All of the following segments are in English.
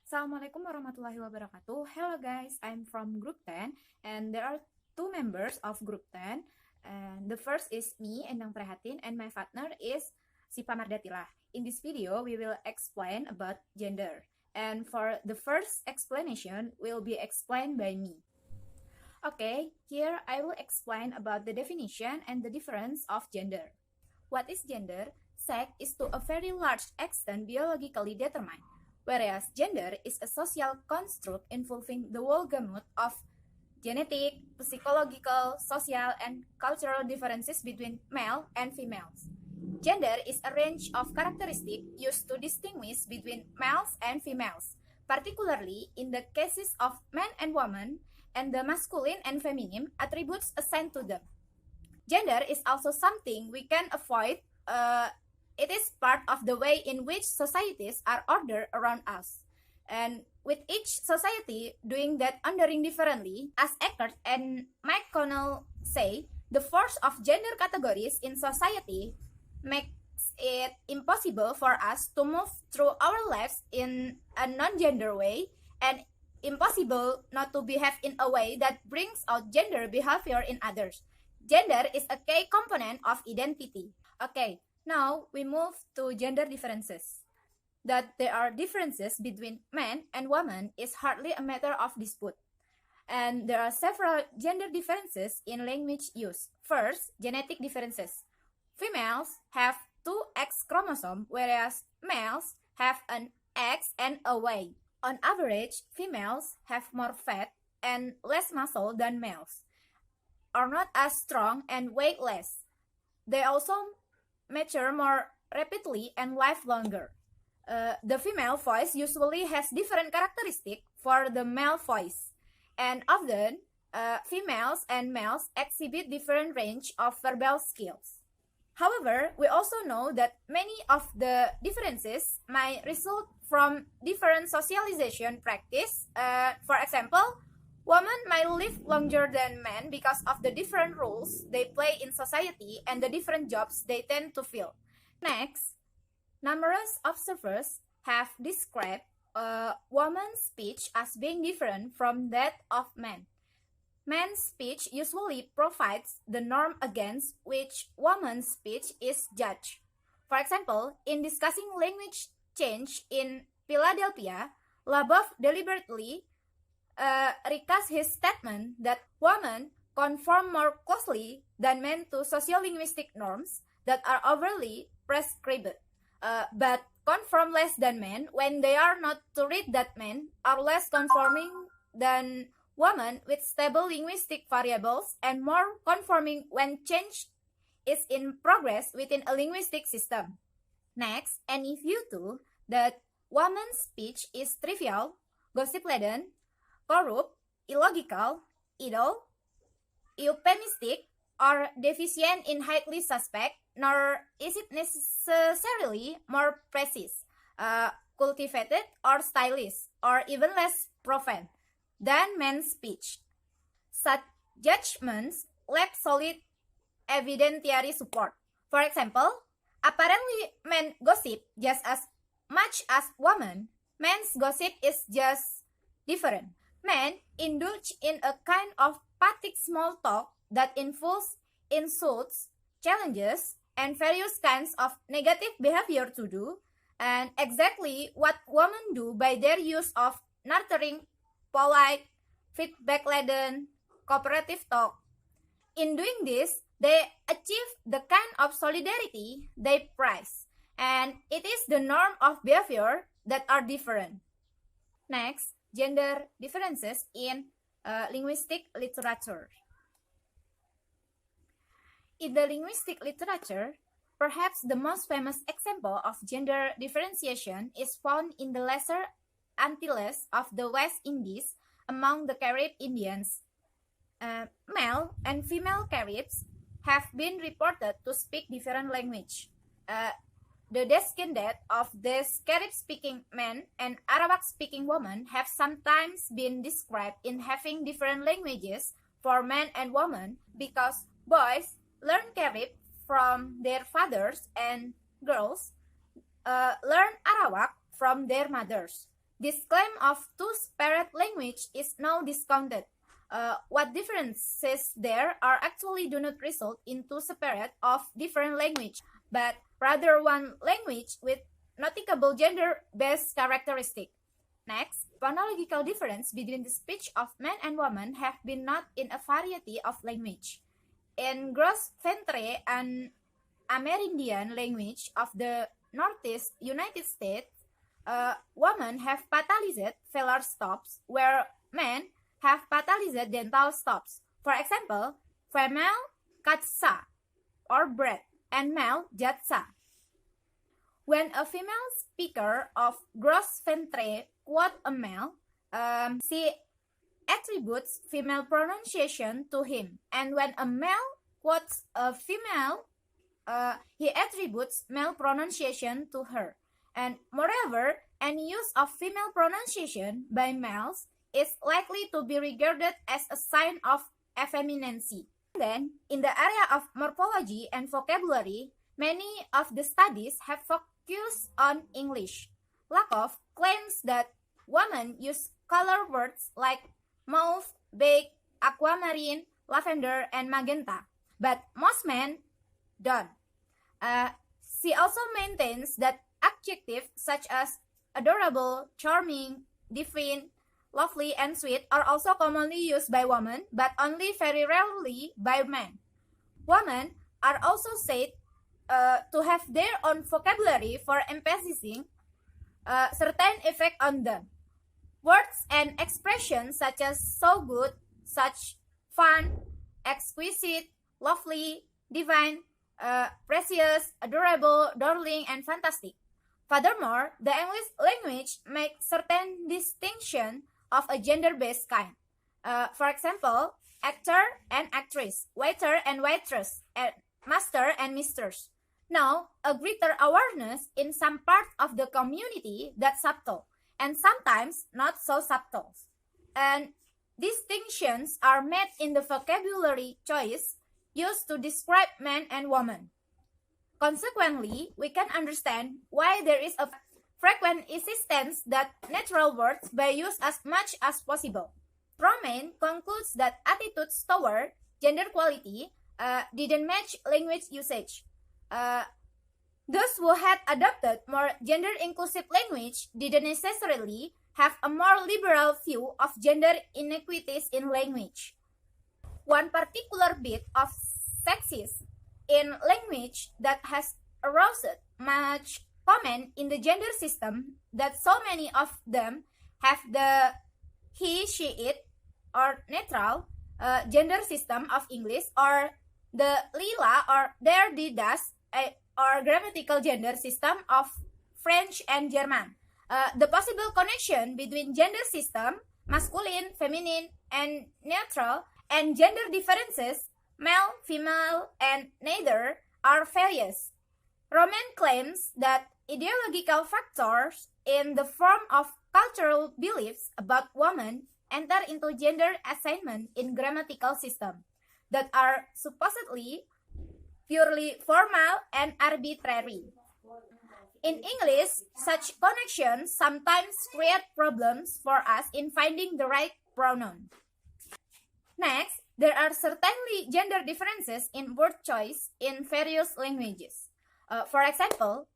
Assalamualaikum warahmatullahi wabarakatuh. Hello guys, I'm from Group 10 and there are two members of Group 10. And the first is me, Endang Prihatin, and my partner is Sipa Mardatila. In this video, we will explain about gender. And for the first explanation will be explained by me. Okay, here I will explain about the definition and the difference of gender. What is gender? Sex is to a very large extent biologically determined, whereas gender is a social construct involving the whole gamut of genetic, psychological, social, and cultural differences between male and females. Gender is a range of characteristics used to distinguish between males and females, particularly in the cases of men and women, and the masculine and feminine attributes assigned to them. Gender is also something we can avoid. It is part of the way in which societies are ordered around us. And with each society doing that ordering differently, as Eckert and McConnell say, the force of gender categories in society makes it impossible for us to move through our lives in a non-gender way, and impossible not to behave in a way that brings out gender behavior in others. Gender is a key component of identity. Okay, now we move to gender differences. That there are differences between men and women is hardly a matter of dispute. And there are several gender differences in language use. First, genetic differences. Females have two X chromosomes, whereas males have an X and a Y. On average, females have more fat and less muscle than males, are not as strong and weigh less. They also mature more rapidly and live longer. The female voice usually has different characteristics for the male voice, and often females and males exhibit different range of verbal skills. However, we also know that many of the differences might result from different socialization practice. For example, women might live longer than men because of the different roles they play in society and the different jobs they tend to fill. Next, numerous observers have described women's speech as being different from that of men. Men's speech usually provides the norm against which women's speech is judged. For example, in discussing language change in Philadelphia, Labov deliberately recast his statement that women conform more closely than men to sociolinguistic norms that are overly prescribed, but conform less than men when they are not to read that men are less conforming than women with stable linguistic variables and more conforming when change is in progress within a linguistic system. Next, any view too that women's speech is trivial, gossip-laden, corrupt, illogical, idle, euphemistic, or deficient in highly suspect, nor is it necessarily more precise, cultivated, or stylish, or even less profane than men's speech. Such judgments lack solid evidentiary support. For example, apparently men gossip just as much as women. Men's gossip is just different. Men indulge in a kind of pathetic small talk that involves insults, challenges, and various kinds of negative behavior to do, and exactly what women do by their use of nurturing, polite, feedback-laden, cooperative talk. In doing this, they achieve the kind of solidarity they prize, and it is the norm of behavior that are different. Next, gender differences in linguistic literature. In the linguistic literature, perhaps the most famous example of gender differentiation is found in the Lesser Antilles of the West Indies among the Carib Indians. Male and female Caribs have been reported to speak different language. The descendants of these Carib-speaking men and Arawak-speaking women have sometimes been described in having different languages for men and women because boys learn Carib from their fathers and girls learn Arawak from their mothers. This claim of two-separate language is now discounted. What differences there are actually do not result in two separate of different language, but rather one language with noticeable gender-based characteristic. Next, phonological difference between the speech of men and women have been noted in a variety of language. In Gros Ventre, an Amerindian language of the Northeast United States, women have palatalized velar stops, where men have palatalized dental stops. For example, female katsa or bread and male jatsa. When a female speaker of Gros Ventre quotes a male, she attributes female pronunciation to him, and when a male quotes a female, he attributes male pronunciation to her. And moreover, any use of female pronunciation by males is likely to be regarded as a sign of effeminacy. Then, in the area of morphology and vocabulary, many of the studies have focused on English. Lakoff claims that women use color words like mauve, beige, aquamarine, lavender, and magenta, but most men don't. She also maintains that adjectives such as adorable, charming, divine, lovely, and sweet are also commonly used by women, but only very rarely by men. Women are also said to have their own vocabulary for emphasizing certain effect on them. Words and expressions such as so good, such, fun, exquisite, lovely, divine, precious, adorable, darling, and fantastic. Furthermore, the English language makes certain distinction of a gender-based kind. For example, actor and actress, waiter and waitress, and master and mistress. Now, a greater awareness in some parts of the community that's subtle, and sometimes not so subtle. And distinctions are made in the vocabulary choice used to describe men and women. Consequently, we can understand why there is a frequent insistence that natural words be used as much as possible. Romain concludes that attitudes toward gender equality didn't match language usage. Those who had adopted more gender-inclusive language didn't necessarily have a more liberal view of gender inequities in language. One particular bit of sexism in language that has aroused much comment in the gender system that so many of them have the he, she, it, or neutral gender system of English, or the lila or der, die, das, or grammatical gender system of French and German. The possible connection between gender system, masculine, feminine, and neutral, and gender differences, male, female, and neither, are various. Romain claims that ideological factors in the form of cultural beliefs about women enter into gender assignment in grammatical system that are supposedly purely formal and arbitrary. In English, such connections sometimes create problems for us in finding the right pronoun. Next, there are certainly gender differences in word choice in various languages. For example,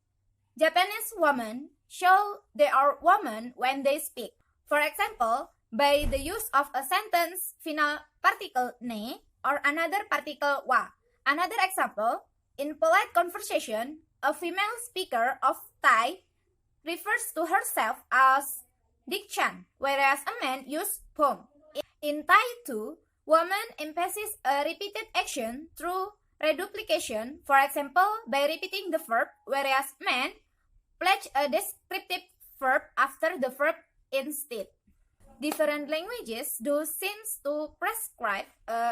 Japanese women show they are women when they speak. For example, by the use of a sentence final particle ne or another particle wa. Another example, in polite conversation, a female speaker of Thai refers to herself as Dik-chan, whereas a man uses pom. In Thai too, woman emphasizes a repeated action through reduplication, for example, by repeating the verb, whereas men pledge a descriptive verb after the verb instead. Different languages do seems to prescribe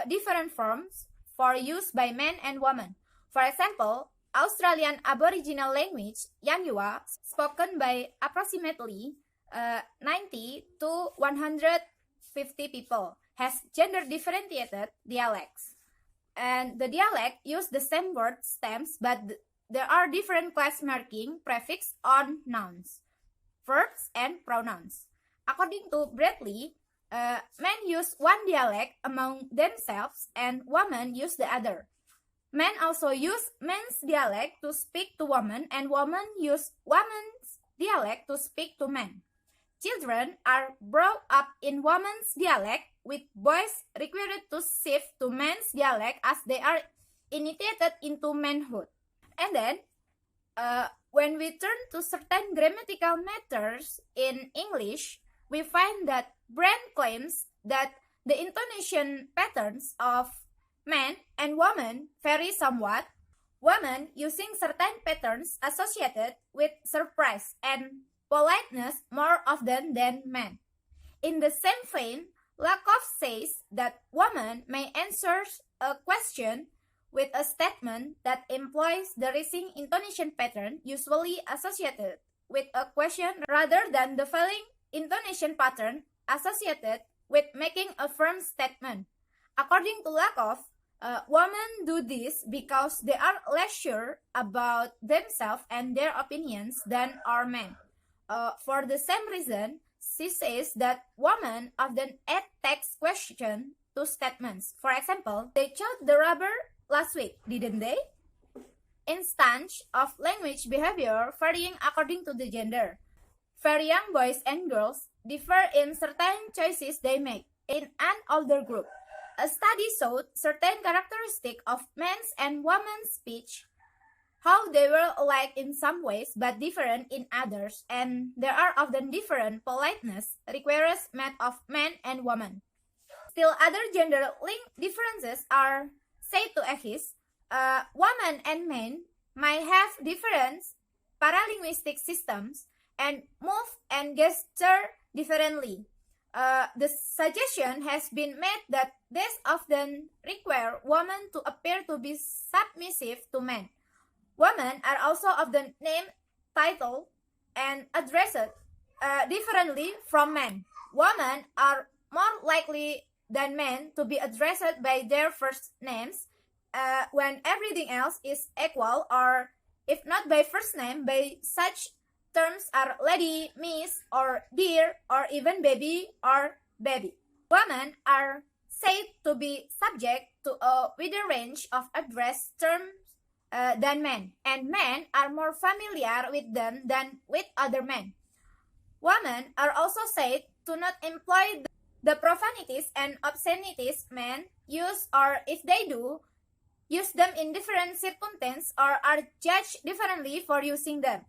different forms for use by men and women. For example, Australian Aboriginal language, Yanyuwa, spoken by approximately 90 to 150 people, has gender differentiated dialects. And the dialect use the same word stems, but there are different class marking prefix on nouns, verbs, and pronouns. According to Bradley, men use one dialect among themselves and women use the other. Men also use men's dialect to speak to women and women use women's dialect to speak to men. Children are brought up in women's dialect with boys required to shift to men's dialect as they are initiated into manhood. And then, when we turn to certain grammatical matters in English, we find that Brand claims that the intonation patterns of men and women vary somewhat, women using certain patterns associated with surprise and politeness more often than men. In the same vein, Lakoff says that women may answer a question with a statement that employs the rising intonation pattern usually associated with a question rather than the falling intonation pattern associated with making a firm statement. According to Lakoff, women do this because they are less sure about themselves and their opinions than are men. For the same reason, she says that women often add text question to statements. For example, they chewed the rubber last week, didn't they? Instance of language behavior varying according to the gender. Very young boys and girls differ in certain choices they make. In an older group, a study showed certain characteristics of men's and women's speech, how they were alike in some ways but different in others, and there are often different politeness requirements met of men and women. Still other gender-linked differences are said to exist. Women and men might have different paralinguistic systems and move and gesture differently. The suggestion has been made that this often require women to appear to be submissive to men. Women are also often named, titled, and addressed differently from men. Women are more likely than men to be addressed by their first names when everything else is equal, or if not by first name, by such terms are lady, miss, or dear, or even baby or baby. Women are said to be subject to a wider range of address terms than men, and men are more familiar with them than with other men. Women are also said to not employ the profanities and obscenities men use, or if they do, use them in different circumstances or are judged differently for using them.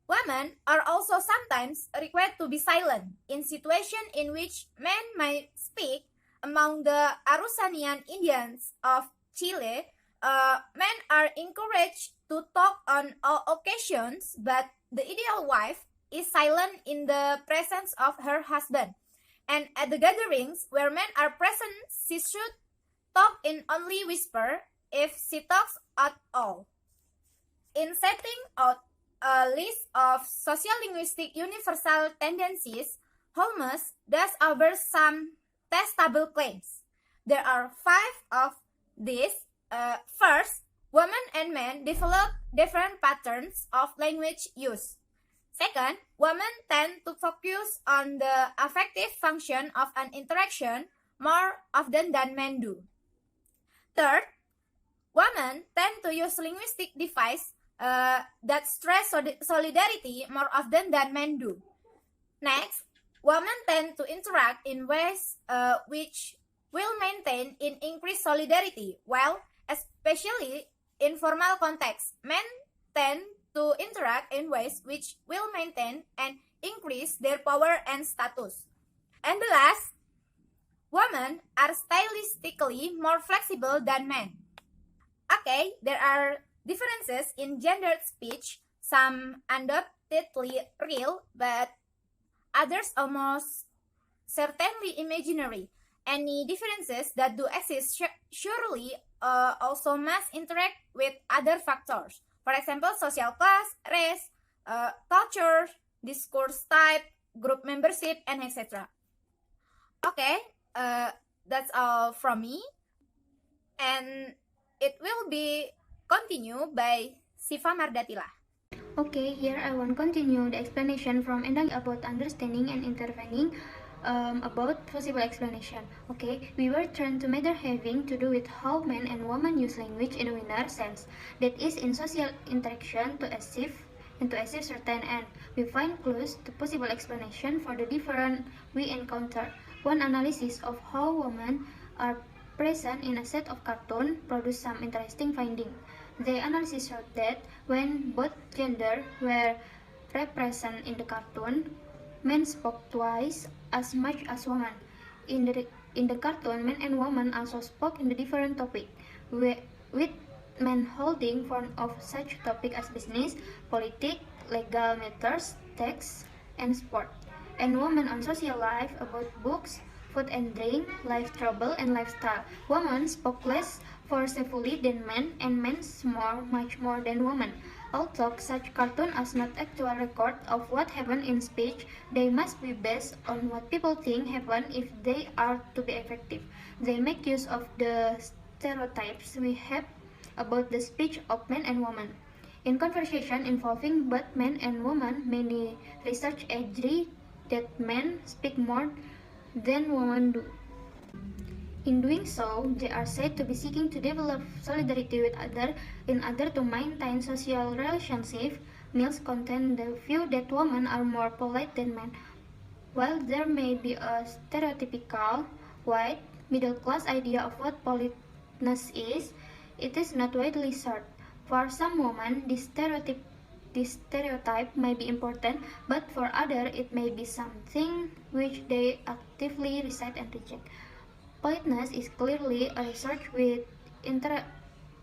Women are also sometimes required to be silent in situations in which men might speak. Among the Araucanian Indians of Chile, men are encouraged to talk on all occasions, but the ideal wife is silent in the presence of her husband. And at the gatherings where men are present, she should talk in only whisper if she talks at all. In setting out a list of sociolinguistic universal tendencies, Holmes does offer some testable claims. There are 5 of these. First, women and men develop different patterns of language use. Second, women tend to focus on the affective function of an interaction more often than men do. Third, women tend to use linguistic devices that stress solidarity more often than men do. Next, women tend to interact in ways which will maintain and increase solidarity, while especially in formal contexts, men tend to interact in ways which will maintain and increase their power and status. And the last, women are stylistically more flexible than men. Okay, there are differences in gendered speech, some undoubtedly real, but others almost certainly imaginary. Any differences that do exist surely also must interact with other factors. For example, social class, race, culture, discourse type, group membership, and etc. Okay, that's all from me. And it will be continued by Siva Mardatila. Okay, here I want to continue the explanation from Endang about understanding and intervening about possible explanation. Okay, we were trying to matter having to do with how men and women use language in a winner sense, that is in social interaction to achieve certain end. We find clues to possible explanation for the different we encounter. One analysis of how women are present in a set of cartoon produced some interesting finding. The analysis showed that when both gender were represented in the cartoon, men spoke twice as much as women. In the cartoon, men and women also spoke in the different topic, with men holding form of such topic as business, politics, legal matters, tax, and sport, and women on social life about books, food and drink, life trouble, and lifestyle. Women spoke less forcefully than men, and men much more than women. Although such cartoons are not actual record of what happened in speech, they must be based on what people think happened if they are to be effective. They make use of the stereotypes we have about the speech of men and women. In conversation involving both men and women, many research agree that men speak more than women do. In doing so, they are said to be seeking to develop solidarity with others in order to maintain social relationships. Mills contend the view that women are more polite than men. While there may be a stereotypical white middle-class idea of what politeness is, it is not widely shared. For some women, this stereotype may be important, but for others it may be something which they actively resist and reject. Politeness is clearly a research with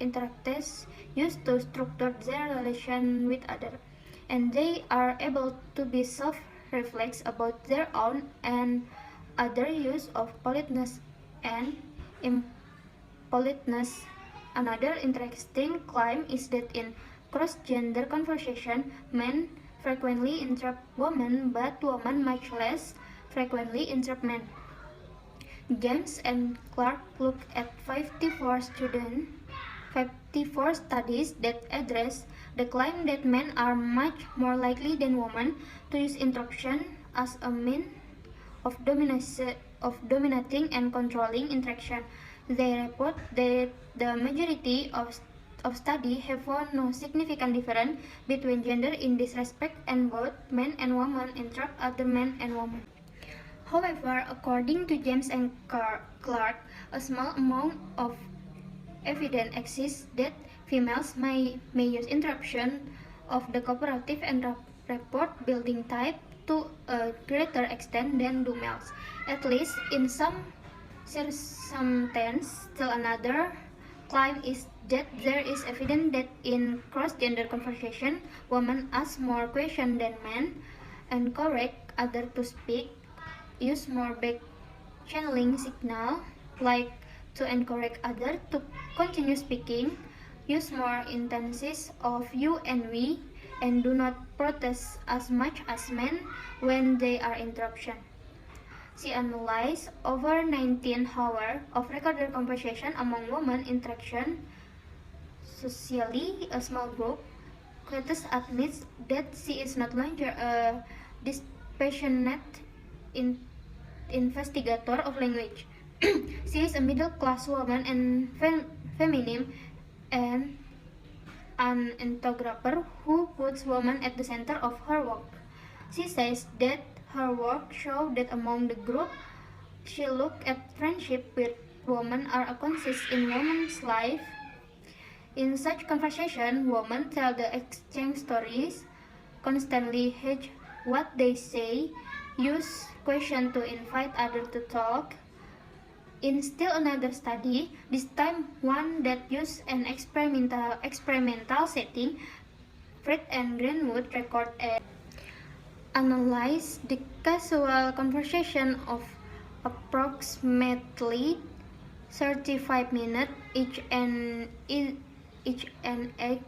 interactors used to structure their relation with others, and they are able to be self-reflex about their own and other use of politeness and impoliteness. Another interesting claim is that in cross-gender conversation, men frequently interrupt women, but women much less frequently interrupt men. James and Clark look at 54 studies that address the claim that men are much more likely than women to use interruption as a means of dominating and controlling interaction. They report that the majority of studies have found no significant difference between gender in this respect, and both men and women interrupt other men and women. However, according to James and Clark, a small amount of evidence exists that females may use interruption of the cooperative and rapport building type to a greater extent than do males, at least in some circumstances. Still another claim is that there is evidence that in cross-gender conversation, women ask more questions than men, encourage others to speak, use more back channeling signal, like to encourage others to continue speaking, use more intensities of you and we, and do not protest as much as men when they are interruption. She analyzed over 19 hours of recorded conversation among women interaction. Socially, a small group, Curtis admits that she is not longer a dispassionate investigator of language. She is a middle-class woman and feminine and an ethnographer who puts women at the center of her work. She says that her work shows that among the group she looked at, friendship with women are a consist in women's life. In such conversation, women tell the exchange stories, constantly hedge what they say, use questions to invite others to talk. In still another study, this time one that used an experimental setting, Fred and Greenwood record analyze the casual conversation of approximately 35 minutes each and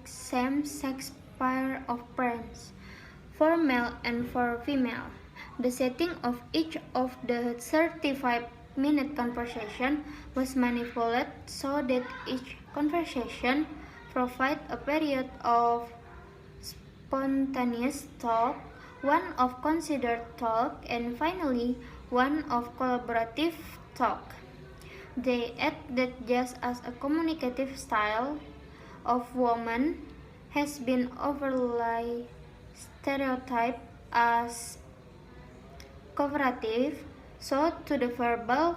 same-sex pair of friends, for male and for female. The setting of each of the 35-minute conversation was manipulated so that each conversation provided a period of spontaneous talk, one of considered talk, and finally, one of collaborative talk. They add that just as a communicative style of woman has been overly stereotyped as cooperative, so too the verbal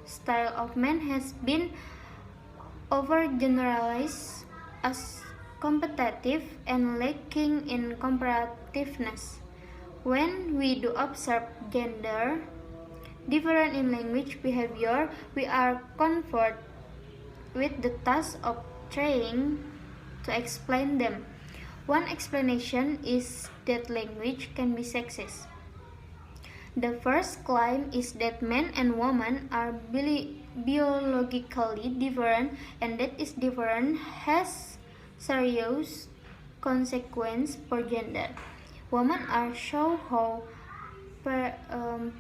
style of men has been overgeneralized as competitive and lacking in comparativeness. When we do observe gender different in language behavior, we are confronted with the task of trying to explain them. One explanation is that language can be sexist. The first claim is that men and women are biologically different, and that is different has serious consequence for gender. Women are shown how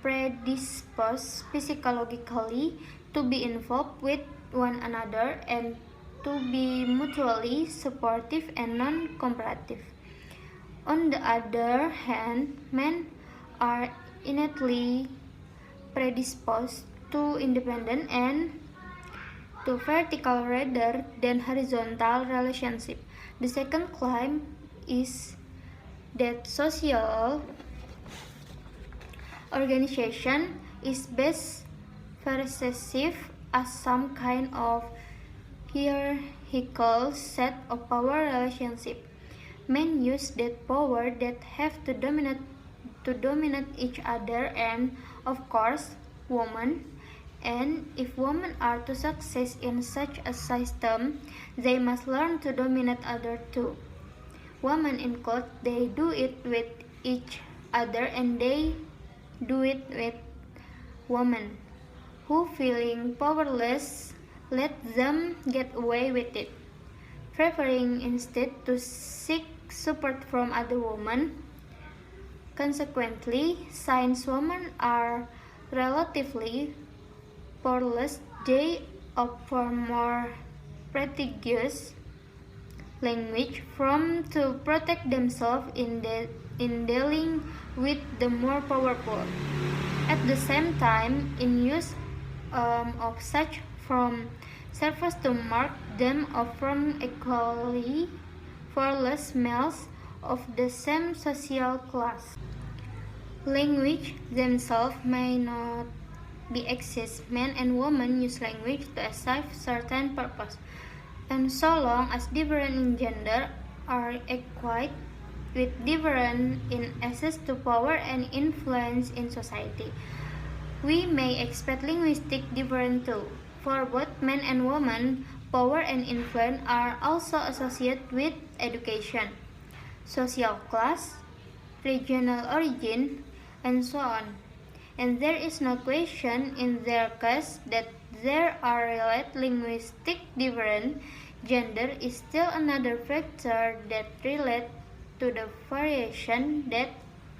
predisposed physiologically to be involved with one another and to be mutually supportive and non-comparative. On the other hand, men are innately predisposed to independent and to vertical rather than horizontal relationship. The second claim is that social organization is best perceived as some kind of hierarchical set of power relationship. Men use that power that have to dominate each other, and of course women. And if women are to succeed in such a system, they must learn to dominate others too. Women include they do it with each other, and they do it with women who feeling powerless let them get away with it, preferring instead to seek support from other women. Consequently, since women are relatively powerless, they opt for more prestigious language from to protect themselves in dealing with the more powerful. At the same time, in use of such form serves to mark them off from equally powerless males of the same social class. Language themselves may not be exist. Men and women use language to achieve certain purpose, and so long as different in gender are equipped with different in access to power and influence in society, we may expect linguistic difference too. For both men and women, power and influence are also associated with education, social class, regional origin, and so on. And there is no question in their case that there are related linguistic difference. Gender is still another factor that relates to the variation that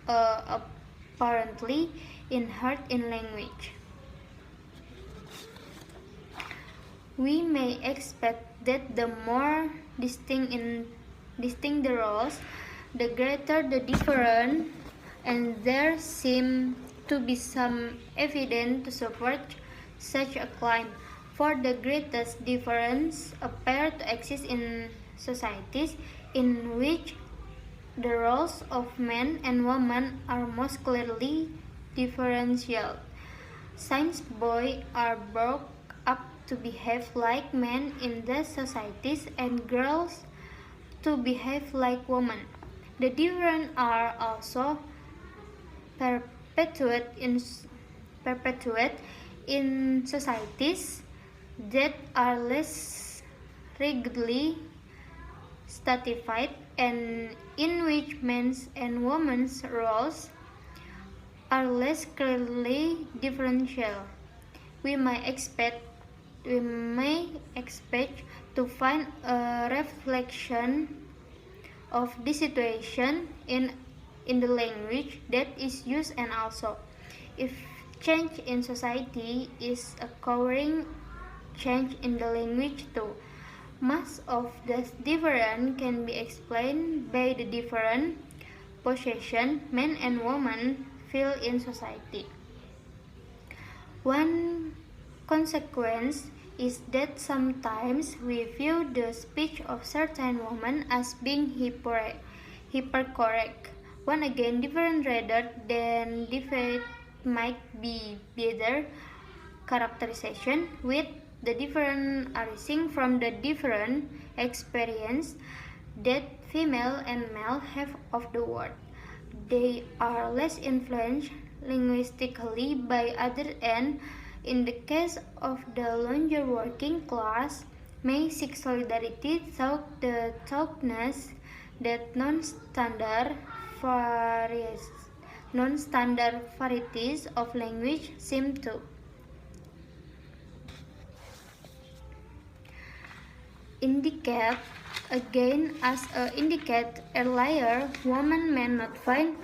apparently inherent in language. We may expect that the more distinct the roles, the greater the difference, and there seem to be some evidence to support such a claim. For the greatest difference appear to exist in societies in which the roles of men and women are most clearly differentiated. Since boys are brought up to behave like men in these societies and girls to behave like women, the differences are also perpetuated in societies that are less rigidly stratified and in which men's and women's roles are less clearly differential. We may expect to find a reflection of this situation in the language that is used, and also if change in society is occurring, change in the language too. Most of the difference can be explained by the different position men and women fill in society. One consequence is that sometimes we view the speech of certain women as being hypercorrect. One again, different rather than defect might be better characterization, with the different arising from the different experience that female and male have of the word. They are less influenced linguistically by other, and in the case of the longer working class may seek solidarity through the toughness that non-standard varieties of language seem to indicate. Again, as indicated earlier, women may not find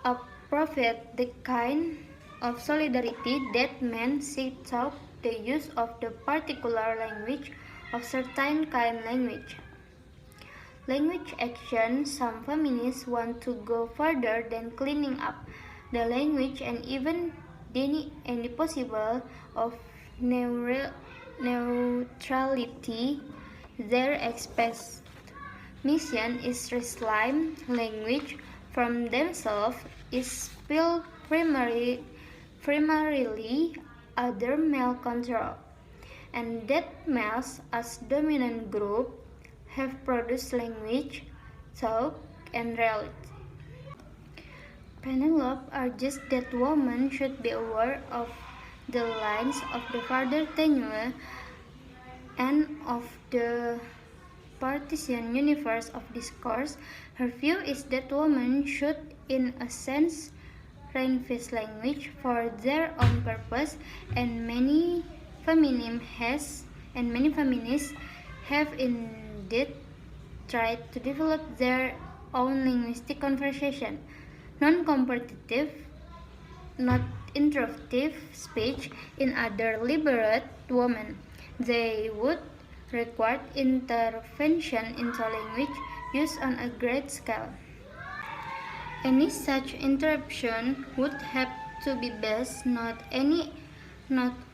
appropriate the kind of solidarity that men seek through the use of the particular language of certain kind language. Language action, some feminists want to go further than cleaning up the language and even any possible of neutrality. Their expressed mission is reclaim language from themselves, is still primarily under male control, and that males as dominant group have produced language, thought, and reality. Penelope argues that women should be aware of the lines of the further tenure and of the partisan universe of discourse. Her view is that women should, in a sense, reinvent language for their own purpose, and many feminists have indeed tried to develop their own linguistic conversation, non-competitive, not intrusive speech in other liberate women. They would require intervention into language use on a great scale. Any such interruption would have to be based not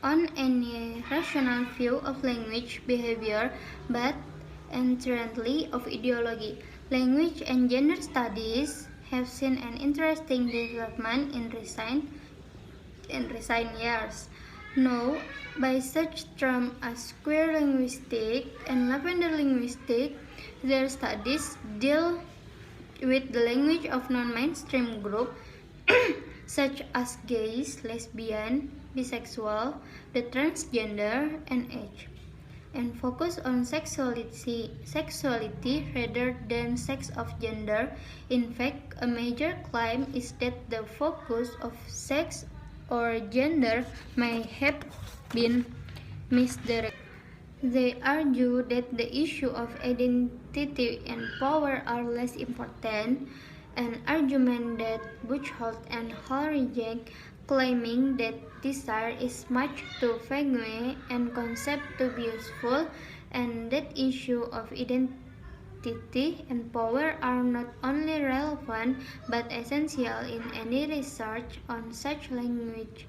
on any rational view of language behavior, but entirely of ideology. Language and gender studies have seen an interesting development in recent years. Now, by such terms as queer linguistics and lavender linguistics, their studies deal with the language of non-mainstream groups such as gays, lesbian, bisexual, the transgender, and age, and focus on sexuality rather than sex of gender. In fact, a major claim is that the focus of sex or gender may have been misdirected. They argue that the issue of identity and power are less important, an argument that Buchholz and Hall reject, claiming that desire is much too vague and concept to be useful, and that issue of identity and power are not only relevant but essential in any research on such language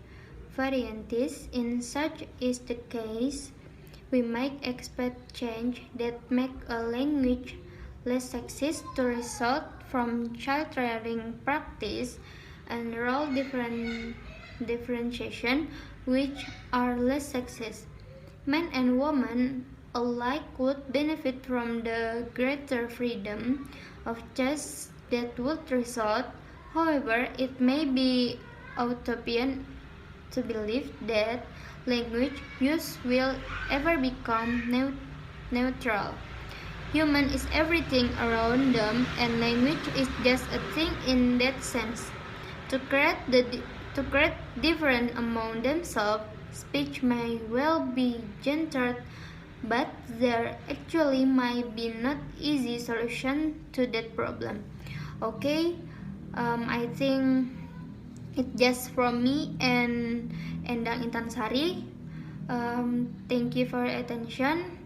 varieties. In such is the case, we might expect change that make a language less sexist to result from child-rearing practice and role differentiation, which are less sexist. Men and women alike would benefit from the greater freedom of choice that would result. However, it may be utopian to believe that language use will ever become neutral. Human is everything around them, and language is just a thing in that sense. To create difference among themselves, speech may well be gendered, but there actually might be not easy solution to that problem. Okay, I think it's just from me and Endang Intansari. Thank you for your attention.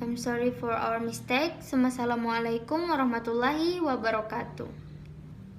I'm sorry for our mistake. Wassalamualaikum warahmatullahi wabarakatuh.